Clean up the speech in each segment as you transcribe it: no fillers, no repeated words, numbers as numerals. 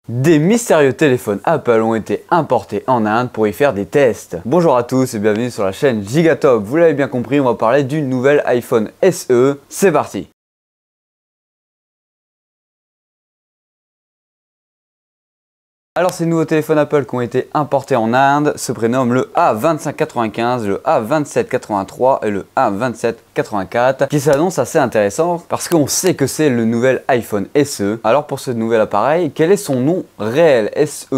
Des mystérieux téléphones Apple ont été importés en Inde pour y faire des tests. Bonjour à tous et bienvenue sur la chaîne Gigatop. Vous l'avez bien compris, on va parler du nouvel iPhone SE. C'est parti! Alors ces nouveaux téléphones Apple qui ont été importés en Inde se prénomment le A2595, le A2783 et le A2784 qui s'annoncent assez intéressants parce qu'on sait que c'est le nouvel iPhone SE. Alors pour ce nouvel appareil, quel est son nom réel? SE+,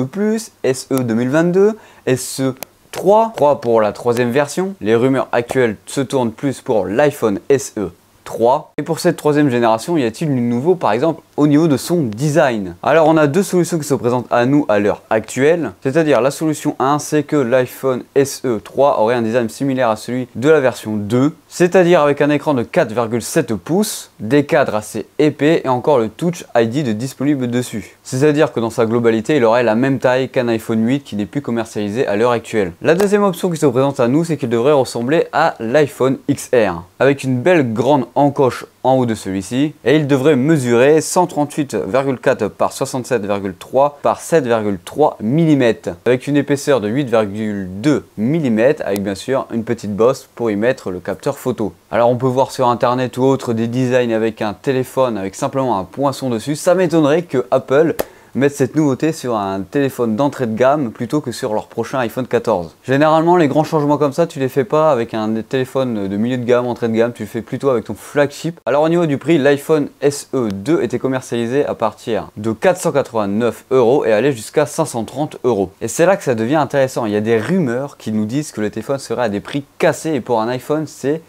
SE 2022, SE 3 pour la troisième version. Les rumeurs actuelles se tournent plus pour l'iPhone SE 3. Et pour cette troisième génération, y a-t-il du nouveau par exemple au niveau de son design? Alors on a deux solutions qui se présentent à nous à l'heure actuelle. C'est-à-dire la solution 1, c'est que l'iPhone SE 3 aurait un design similaire à celui de la version 2. C'est-à-dire avec un écran de 4,7 pouces, des cadres assez épais et encore le Touch ID disponible dessus. C'est-à-dire que dans sa globalité, il aurait la même taille qu'un iPhone 8 qui n'est plus commercialisé à l'heure actuelle. La deuxième option qui se présente à nous, c'est qu'il devrait ressembler à l'iPhone XR, avec une belle grande encoche en haut de celui-ci, et il devrait mesurer 138,4 par 67,3 par 7,3 mm, avec une épaisseur de 8,2 mm, avec bien sûr une petite bosse pour y mettre le capteur photo. Alors on peut voir sur internet ou autre des designs avec un téléphone avec simplement un poinçon dessus. Ça m'étonnerait que Apple mettre cette nouveauté sur un téléphone d'entrée de gamme plutôt que sur leur prochain iPhone 14. Généralement les grands changements comme ça tu les fais pas avec un téléphone de milieu de gamme, entrée de gamme, tu le fais plutôt avec ton flagship. Alors au niveau du prix, l'iPhone SE 2 était commercialisé à partir de 489 € et allait jusqu'à 530 €. Et c'est là que ça devient intéressant, il y a des rumeurs qui nous disent que le téléphone serait à des prix cassés et pour un iPhone c'est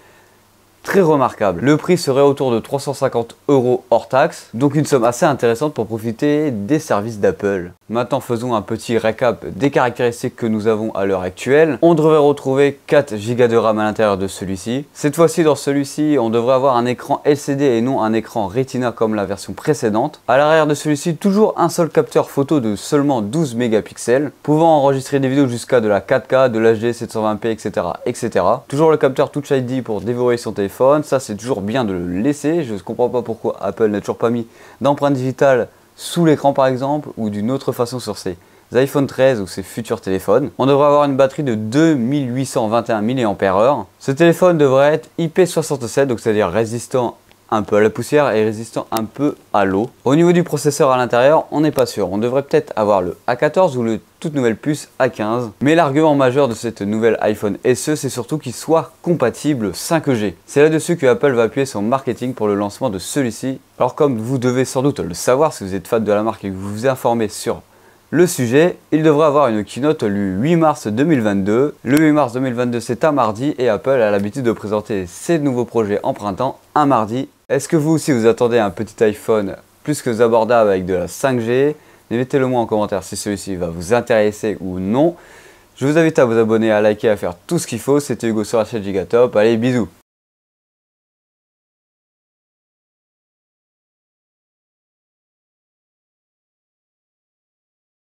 très remarquable. Le prix serait autour de 350 € hors taxe, donc une somme assez intéressante pour profiter des services d'Apple. Maintenant faisons un petit récap des caractéristiques que nous avons à l'heure actuelle. On devrait retrouver 4 Go de RAM à l'intérieur de celui-ci. Cette fois-ci dans celui-ci, on devrait avoir un écran LCD et non un écran Retina comme la version précédente. À l'arrière de celui-ci, toujours un seul capteur photo de seulement 12 mégapixels, pouvant enregistrer des vidéos jusqu'à de la 4K, de l'HD 720p, etc., etc. Toujours le capteur Touch ID pour déverrouiller son téléphone. Ça c'est toujours bien de le laisser, je ne comprends pas pourquoi Apple n'a toujours pas mis d'empreinte digitale sous l'écran par exemple ou d'une autre façon sur ses iPhone 13 ou ses futurs téléphones. On devrait avoir une batterie de 2821 mAh. Ce téléphone devrait être IP67, donc c'est-à-dire résistant un peu à la poussière et résistant un peu à l'eau. Au niveau du processeur à l'intérieur, on n'est pas sûr. On devrait peut-être avoir le A14 ou le toute nouvelle puce A15. Mais l'argument majeur de cette nouvelle iPhone SE, c'est surtout qu'il soit compatible 5G. C'est là-dessus que Apple va appuyer son marketing pour le lancement de celui-ci. Alors comme vous devez sans doute le savoir si vous êtes fan de la marque et que vous vous informez sur le sujet, il devrait avoir une keynote le 8 mars 2022. Le 8 mars 2022, c'est un mardi et Apple a l'habitude de présenter ses nouveaux projets en printemps un mardi. Est-ce que vous aussi vous attendez un petit iPhone plus que abordable avec de la 5G? Mettez-le moi en commentaire si celui-ci va vous intéresser ou non. Je vous invite à vous abonner, à liker, à faire tout ce qu'il faut. C'était Hugo sur la chaîne Gigatop. Allez, bisous!